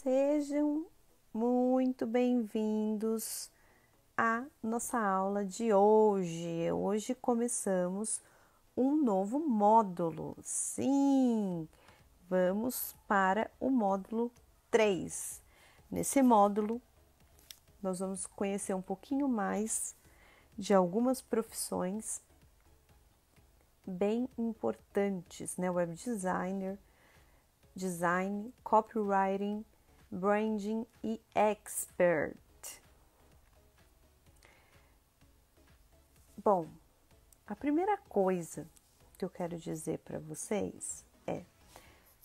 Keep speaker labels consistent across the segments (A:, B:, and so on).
A: Sejam muito bem-vindos à nossa aula de hoje. Hoje começamos um novo módulo. Sim, vamos para o módulo 3. Nesse módulo, nós vamos conhecer um pouquinho mais de algumas profissões bem importantes, né? Web designer, design, copywriting, branding e expert. Bom, a primeira coisa que eu quero dizer para vocês é: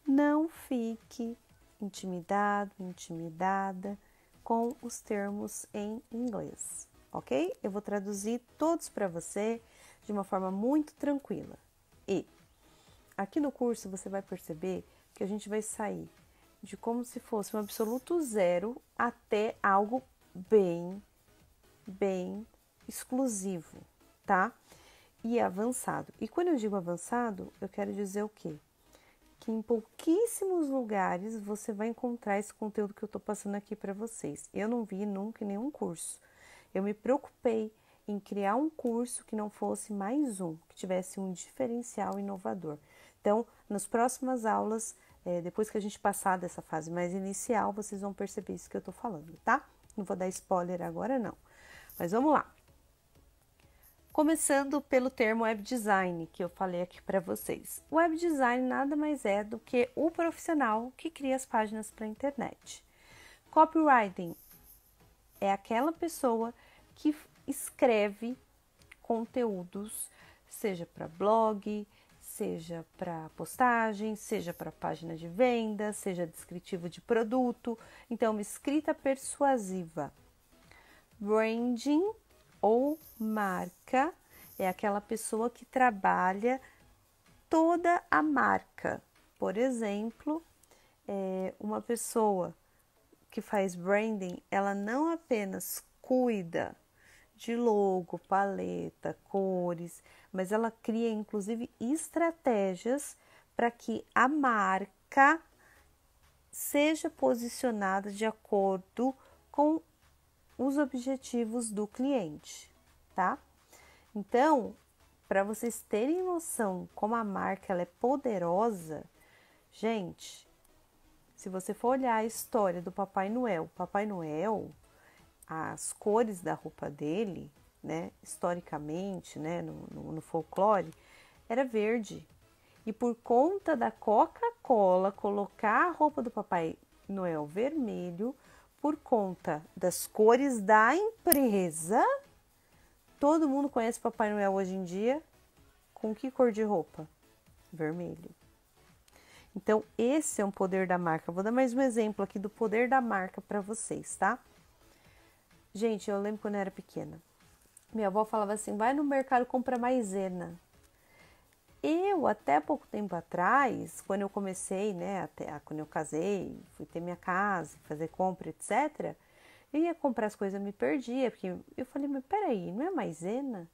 A: não fique intimidado, intimidada com os termos em inglês, ok? Eu vou traduzir todos para você de uma forma muito tranquila. E aqui no curso você vai perceber que a gente vai sair de como se fosse um absoluto zero até algo bem exclusivo, tá? E avançado. E quando eu digo avançado, eu quero dizer o quê? Que em pouquíssimos lugares você vai encontrar esse conteúdo que eu tô passando aqui para vocês. Eu não vi nunca em nenhum curso. Eu me preocupei em criar um curso que não fosse mais um, que tivesse um diferencial inovador. Então, nas próximas aulas, depois que a gente passar dessa fase mais inicial, vocês vão perceber isso que eu tô falando, tá? Não vou dar spoiler agora, não. Mas vamos lá. Começando pelo termo web design, que eu falei aqui para vocês. O web design nada mais é do que o profissional que cria as páginas para a internet. Copywriting é aquela pessoa que escreve conteúdos, seja para blog, seja para postagem, seja para página de venda, seja descritivo de produto. Então, uma escrita persuasiva. Branding ou marca é aquela pessoa que trabalha toda a marca. Por exemplo, uma pessoa que faz branding, ela não apenas cuida de logo, paleta, cores, mas ela cria inclusive estratégias para que a marca seja posicionada de acordo com os objetivos do cliente, tá? Então, para vocês terem noção como a marca ela é poderosa, gente, se você for olhar a história do Papai Noel, as cores da roupa dele, né, historicamente, né, no folclore, era verde. E por conta da Coca-Cola colocar a roupa do Papai Noel vermelho, por conta das cores da empresa, todo mundo conhece Papai Noel hoje em dia com que cor de roupa? Vermelho. Então, esse é um poder da marca. Vou dar mais um exemplo aqui do poder da marca para vocês, tá? Gente, eu lembro quando eu era pequena. Minha avó falava assim, vai no mercado comprar maisena. Eu, até pouco tempo atrás, quando eu comecei, né, quando eu casei, fui ter minha casa, fazer compra, etc., eu ia comprar as coisas, me perdia, porque eu falei, mas peraí, não é maisena?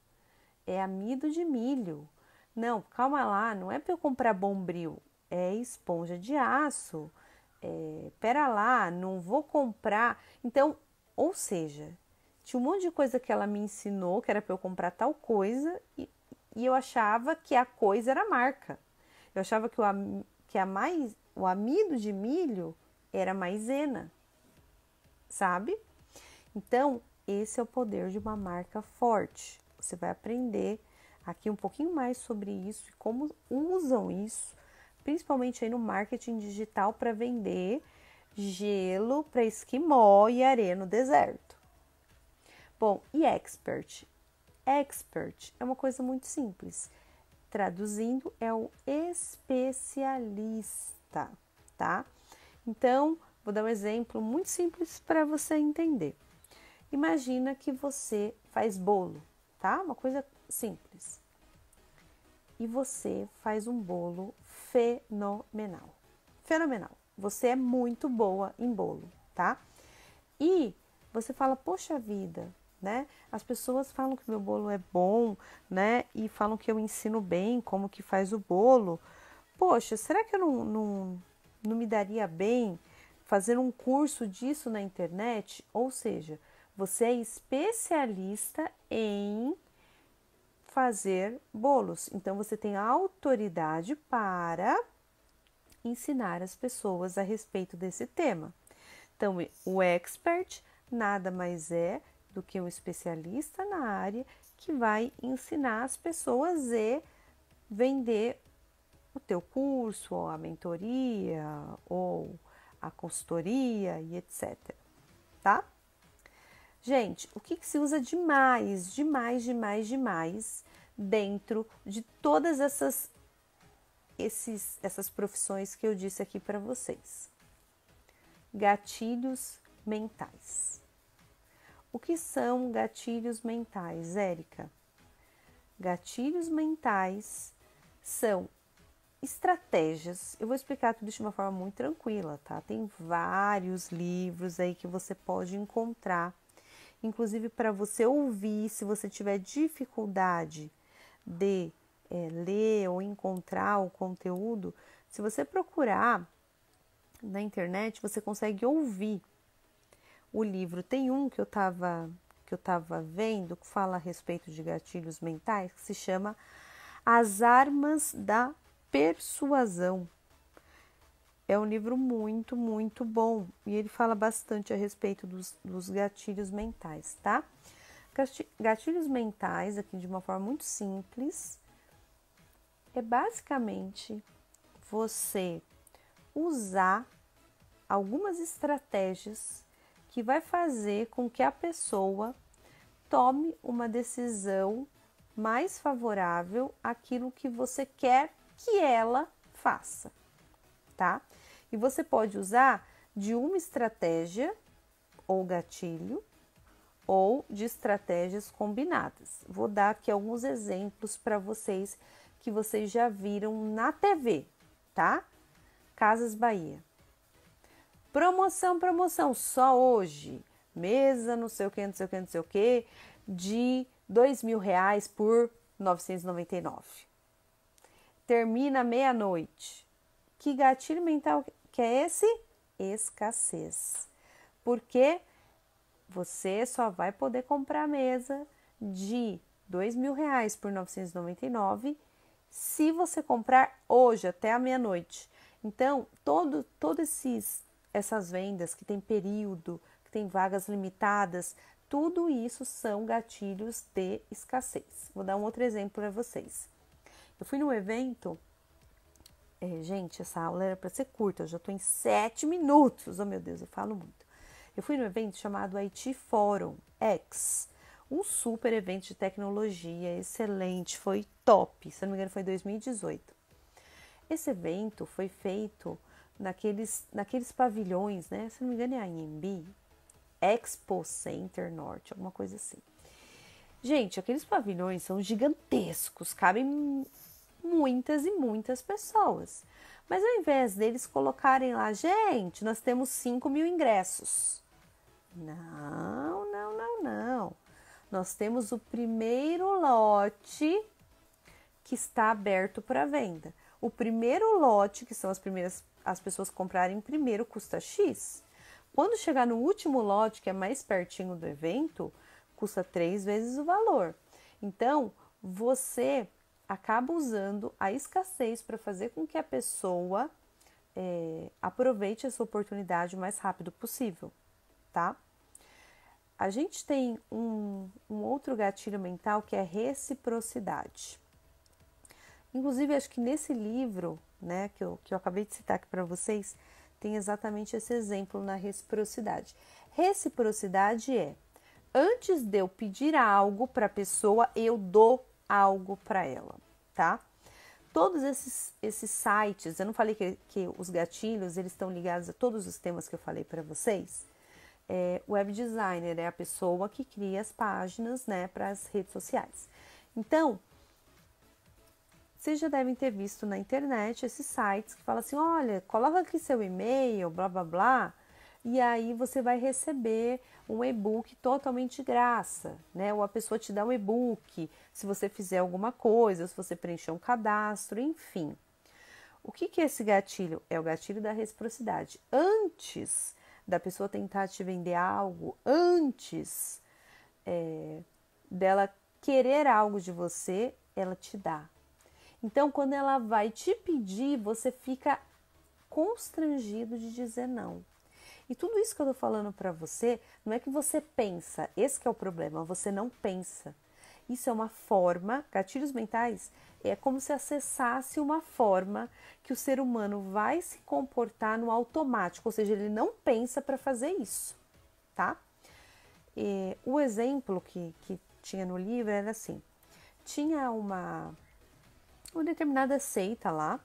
A: É amido de milho. Não, calma lá, não é para eu comprar Bombril, é esponja de aço. Pera lá, não vou comprar. Então, ou seja, tinha um monte de coisa que ela me ensinou, que era para eu comprar tal coisa, e eu achava que a coisa era a marca. Eu achava que o amido de milho era maisena, sabe? Então, esse é o poder de uma marca forte. Você vai aprender aqui um pouquinho mais sobre isso e como usam isso, principalmente aí no marketing digital para vender gelo para esquimó e areia no deserto. Bom, e expert? Expert é uma coisa muito simples. Traduzindo, é o especialista, tá? Então, vou dar um exemplo muito simples para você entender. Imagina que você faz bolo, tá? Uma coisa simples. E você faz um bolo fenomenal. Fenomenal. Você é muito boa em bolo, tá? E você fala, poxa vida, né? As pessoas falam que meu bolo é bom, né? E falam que eu ensino bem como que faz o bolo. Poxa, será que eu não me daria bem fazer um curso disso na internet, ou seja, você é especialista em fazer bolos. Então, você tem autoridade para ensinar as pessoas a respeito desse tema. Então, o expert nada mais é do que um especialista na área que vai ensinar as pessoas a vender o teu curso, ou a mentoria, ou a consultoria e etc. Tá? Gente, o que se usa demais dentro de todas essas profissões que eu disse aqui para vocês? Gatilhos mentais. O que são gatilhos mentais, Érica? Gatilhos mentais são estratégias. Eu vou explicar tudo de uma forma muito tranquila, tá? Tem vários livros aí que você pode encontrar, inclusive para você ouvir, se você tiver dificuldade de ler ou encontrar o conteúdo, se você procurar na internet, você consegue ouvir o livro. Tem um que eu tava vendo que fala a respeito de gatilhos mentais, que se chama As Armas da Persuasão. É um livro muito bom e ele fala bastante a respeito dos gatilhos mentais, tá? Gatilhos mentais, aqui de uma forma muito simples, é basicamente você usar algumas estratégias que vai fazer com que a pessoa tome uma decisão mais favorável àquilo que você quer que ela faça, tá? E você pode usar de uma estratégia ou gatilho ou de estratégias combinadas. Vou dar aqui alguns exemplos para vocês que vocês já viram na TV, tá? Casas Bahia. Promoção, só hoje. Mesa, não sei o que, de R$2.000 por 999. Termina meia-noite. Que gatilho mental que é esse? Escassez. Porque você só vai poder comprar a mesa de R$2.000 por 999 se você comprar hoje, até a meia-noite. Então, essas vendas que tem período, que tem vagas limitadas, tudo isso são gatilhos de escassez. Vou dar um outro exemplo para vocês. Eu fui num evento, gente, essa aula era para ser curta, eu já estou em 7 minutos, oh meu Deus, eu falo muito. Eu fui num evento chamado IT Forum X, um super evento de tecnologia, excelente, foi top, se não me engano foi 2018. Esse evento foi feito naqueles pavilhões, né? Se não me engano é a AMB, Expo Center Norte, alguma coisa assim. Gente, aqueles pavilhões são gigantescos, cabem muitas e muitas pessoas. Mas ao invés deles colocarem lá, gente, nós temos 5.000 ingressos. Não. Nós temos o primeiro lote que está aberto para venda. O primeiro lote, que são as pessoas comprarem primeiro, custa X. Quando chegar no último lote, que é mais pertinho do evento, custa 3 vezes o valor. Então, você acaba usando a escassez para fazer com que a pessoa aproveite essa oportunidade o mais rápido possível, tá? A gente tem um outro gatilho mental que é reciprocidade. Inclusive, acho que nesse livro, né, que eu acabei de citar aqui para vocês, tem exatamente esse exemplo na reciprocidade. Reciprocidade é, antes de eu pedir algo para a pessoa, eu dou algo para ela, tá? Todos esses sites, eu não falei que os gatilhos, eles estão ligados a todos os temas que eu falei para vocês. Web designer é a pessoa que cria as páginas, né, para as redes sociais. Então, vocês já devem ter visto na internet esses sites que falam assim, olha, coloca aqui seu e-mail, blá, blá, blá, e aí você vai receber um e-book totalmente de graça, né? Ou a pessoa te dá um e-book se você fizer alguma coisa, se você preencher um cadastro, enfim. O que que é esse gatilho? É o gatilho da reciprocidade. Antes da pessoa tentar te vender algo, antes dela querer algo de você, ela te dá. Então, quando ela vai te pedir, você fica constrangido de dizer não. E tudo isso que eu tô falando para você, não é que você pensa, esse que é o problema, você não pensa. Isso é uma forma, gatilhos mentais, é como se acessasse uma forma que o ser humano vai se comportar no automático, ou seja, ele não pensa para fazer isso, tá? E o exemplo que tinha no livro era assim, tinha uma determinada seita lá,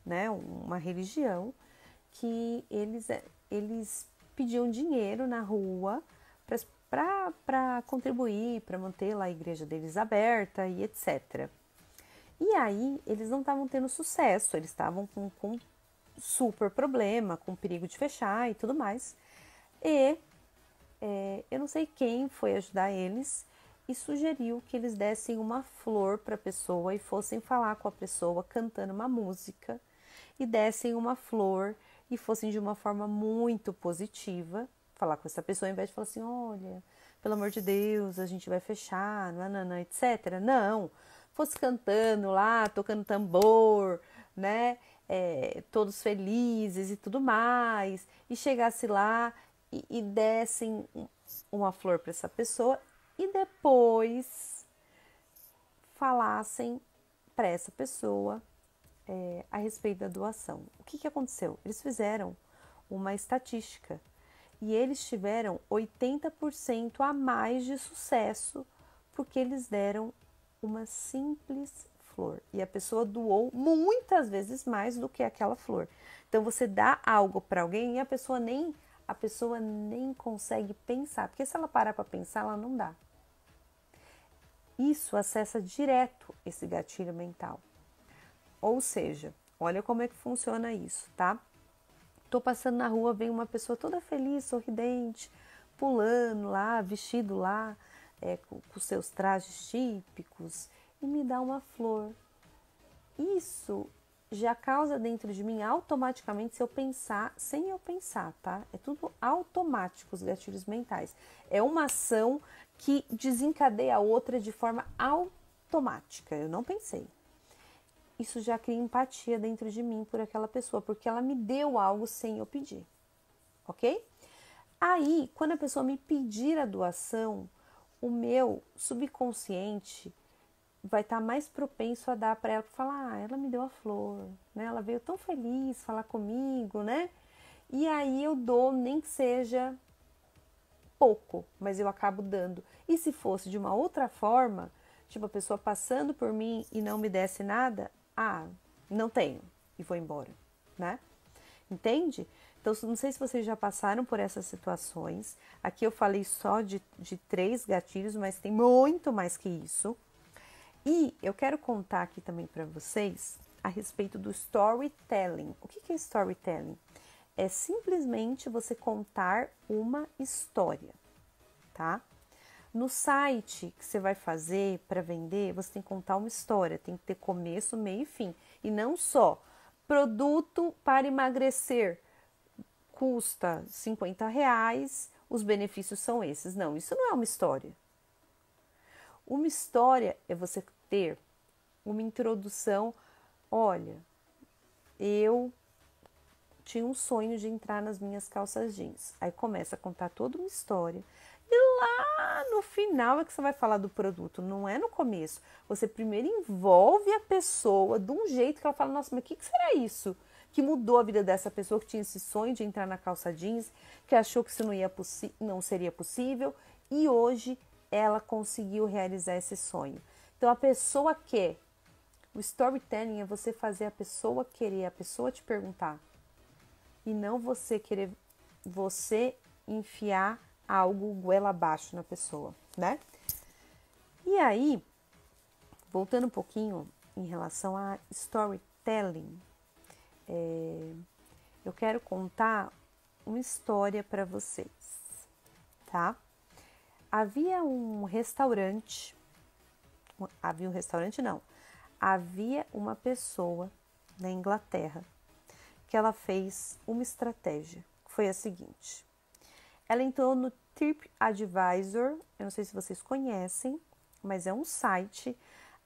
A: né, uma religião, que eles pediam dinheiro na rua para contribuir, para manter lá a igreja deles aberta e etc. E aí eles não estavam tendo sucesso, eles estavam com super problema, com perigo de fechar e tudo mais. E eu não sei quem foi ajudar eles e sugeriu que eles dessem uma flor para a pessoa e fossem falar com a pessoa cantando uma música e dessem uma flor e fossem de uma forma muito positiva falar com essa pessoa, ao invés de falar assim, olha, pelo amor de Deus, a gente vai fechar, nanana, etc. Não, fosse cantando lá, tocando tambor, né, todos felizes e tudo mais, e chegasse lá e dessem uma flor para essa pessoa e depois falassem para essa pessoa a respeito da doação. O que aconteceu? Eles fizeram uma estatística e eles tiveram 80% a mais de sucesso porque eles deram uma simples flor e a pessoa doou muitas vezes mais do que aquela flor. Então você dá algo para alguém e a pessoa nem consegue pensar, porque se ela parar para pensar, ela não dá. Isso acessa direto esse gatilho mental. Ou seja, olha como é que funciona isso, tá? Tô passando na rua, vem uma pessoa toda feliz, sorridente, pulando lá, vestido lá, com seus trajes típicos, e me dá uma flor. Isso já causa dentro de mim automaticamente, se eu pensar, sem eu pensar, tá? É tudo automático, os gatilhos mentais. É uma ação que desencadeia a outra de forma automática. Eu não pensei. Isso já cria empatia dentro de mim por aquela pessoa, porque ela me deu algo sem eu pedir, ok? Aí, quando a pessoa me pedir a doação, o meu subconsciente vai estar mais propenso a dar para ela, falar, ela me deu a flor, né? Ela veio tão feliz falar comigo, né? E aí eu dou, nem que seja pouco, mas eu acabo dando. E se fosse de uma outra forma, tipo a pessoa passando por mim e não me desse nada, não tenho e vou embora, né? Entende? Então, não sei se vocês já passaram por essas situações. Aqui eu falei só de 3 gatilhos, mas tem muito mais que isso. E eu quero contar aqui também para vocês a respeito do storytelling. O que é storytelling? É simplesmente você contar uma história, tá? No site que você vai fazer para vender, você tem que contar uma história, tem que ter começo, meio e fim. E não só produto para emagrecer custa R$50, os benefícios são esses. Não, isso não é uma história. Uma história é você ter uma introdução. Olha, eu tinha um sonho de entrar nas minhas calças jeans. Aí começa a contar toda uma história. E lá no final é que você vai falar do produto, não é no começo. Você primeiro envolve a pessoa de um jeito que ela fala, nossa, mas o que será isso? Que mudou a vida dessa pessoa que tinha esse sonho de entrar na calça jeans, que achou que isso não seria possível e hoje ela conseguiu realizar esse sonho. Então a pessoa quer. O storytelling é você fazer a pessoa querer, a pessoa te perguntar. E não você querer, você enfiar algo goela abaixo na pessoa, né? E aí, voltando um pouquinho em relação a storytelling, eu quero contar uma história para vocês, tá? Havia uma pessoa na Inglaterra, que ela fez uma estratégia, que foi a seguinte. Ela entrou no TripAdvisor, eu não sei se vocês conhecem, mas é um site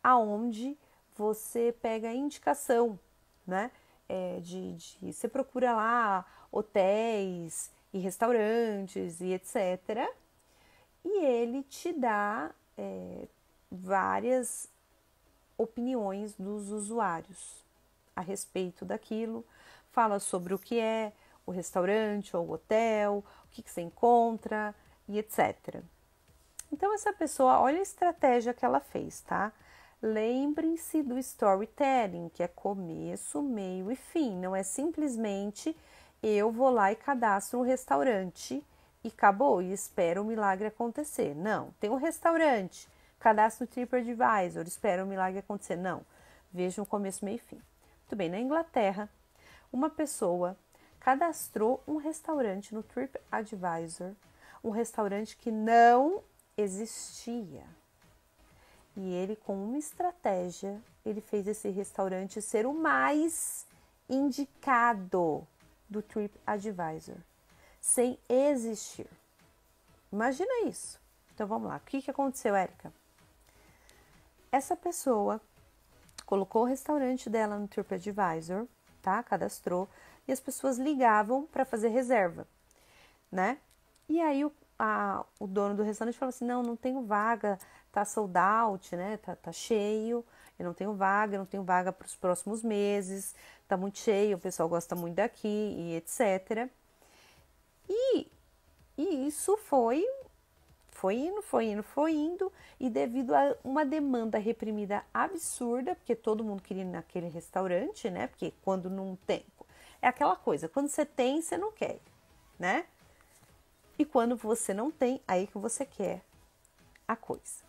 A: aonde você pega a indicação, né? Você procura lá hotéis e restaurantes e etc. E ele te dá várias opiniões dos usuários a respeito daquilo, fala sobre o que é o restaurante ou o hotel, o que você encontra e etc. Então essa pessoa, olha a estratégia que ela fez, tá? Lembrem-se do storytelling, que é começo, meio e fim. Não é simplesmente eu vou lá e cadastro um restaurante e acabou, e espero o milagre acontecer. Não, tem um restaurante, cadastro o TripAdvisor, espero o milagre acontecer. Não, vejam o começo, meio e fim. Muito bem, na Inglaterra, uma pessoa cadastrou um restaurante no TripAdvisor, um restaurante que não existia. E ele, com uma estratégia, ele fez esse restaurante ser o mais indicado do TripAdvisor, sem existir. Imagina isso. Então vamos lá. O que aconteceu, Érica? Essa pessoa colocou o restaurante dela no TripAdvisor, tá? Cadastrou, e as pessoas ligavam para fazer reserva, né? E aí o dono do restaurante falou assim, não tenho vaga, tá sold out, né? Tá cheio, eu não tenho vaga para os próximos meses, tá muito cheio, o pessoal gosta muito daqui e etc. E isso foi indo, e devido a uma demanda reprimida absurda, porque todo mundo queria ir naquele restaurante, né? Porque quando não tem, é aquela coisa, quando você tem, você não quer, né? E quando você não tem, aí que você quer a coisa.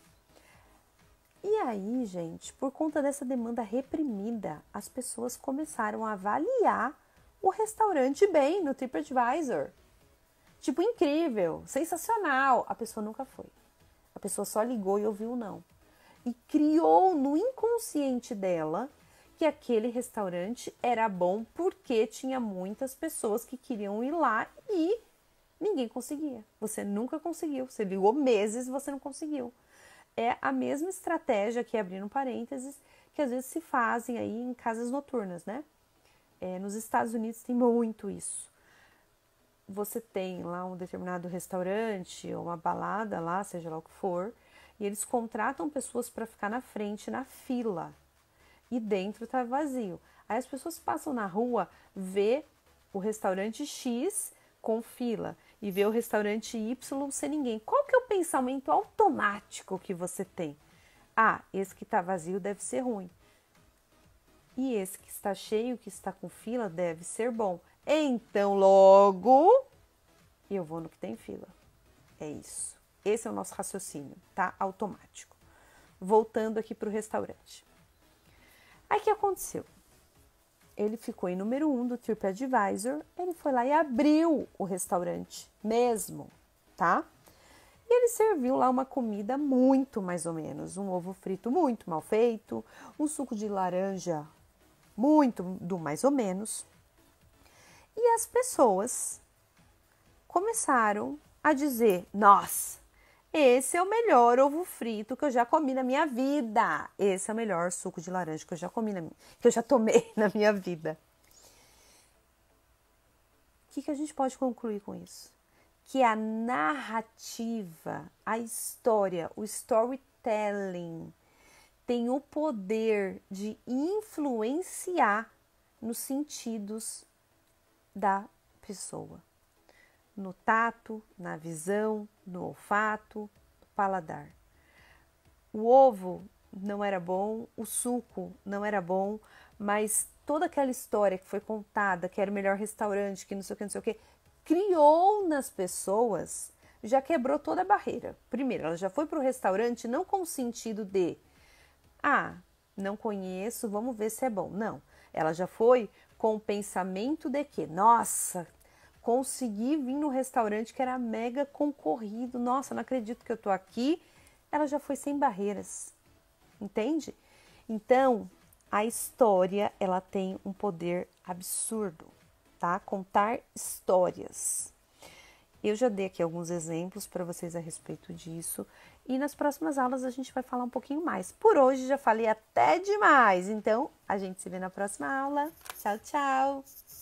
A: E aí, gente, por conta dessa demanda reprimida, as pessoas começaram a avaliar o restaurante bem no TripAdvisor. Tipo, incrível, sensacional. A pessoa nunca foi. A pessoa só ligou e ouviu o não. E criou no inconsciente dela que aquele restaurante era bom porque tinha muitas pessoas que queriam ir lá e ninguém conseguia. Você nunca conseguiu. Você ligou meses e você não conseguiu. É a mesma estratégia, aqui abrindo parênteses, que às vezes se fazem aí em casas noturnas, né? Nos Estados Unidos tem muito isso. Você tem lá um determinado restaurante ou uma balada lá, seja lá o que for, e eles contratam pessoas para ficar na frente, na fila, e dentro tá vazio. Aí as pessoas passam na rua, vê o restaurante X com fila e vê o restaurante Y sem ninguém. Qual que é o pensamento automático que você tem? Ah, esse que tá vazio deve ser ruim. E esse que está cheio, que está com fila, deve ser bom. Então, logo, eu vou no que tem fila. É isso. Esse é o nosso raciocínio, tá? Automático. Voltando aqui para o restaurante. Aí o que aconteceu? Ele ficou em número 1 do TripAdvisor, ele foi lá e abriu o restaurante mesmo, tá? E ele serviu lá uma comida muito mais ou menos, um ovo frito muito mal feito, um suco de laranja muito do mais ou menos. E as pessoas começaram a dizer, nossa, esse é o melhor ovo frito que eu já comi na minha vida. Esse é o melhor suco de laranja que eu já comi que eu já tomei na minha vida. O que a gente pode concluir com isso? Que a narrativa, a história, o storytelling tem o poder de influenciar nos sentidos da pessoa. No tato, na visão, no olfato, no paladar. O ovo não era bom, o suco não era bom, mas toda aquela história que foi contada, que era o melhor restaurante, que não sei o que, criou nas pessoas, já quebrou toda a barreira. Primeiro, ela já foi para o restaurante não com o sentido de, não conheço, vamos ver se é bom. Não, ela já foi com o pensamento de que, nossa, consegui vir no restaurante que era mega concorrido, nossa, não acredito que eu tô aqui. Ela já foi sem barreiras, entende? Então, a história, ela tem um poder absurdo, tá? Contar histórias. Eu já dei aqui alguns exemplos para vocês a respeito disso e nas próximas aulas a gente vai falar um pouquinho mais. Por hoje já falei até demais, então a gente se vê na próxima aula. Tchau, tchau!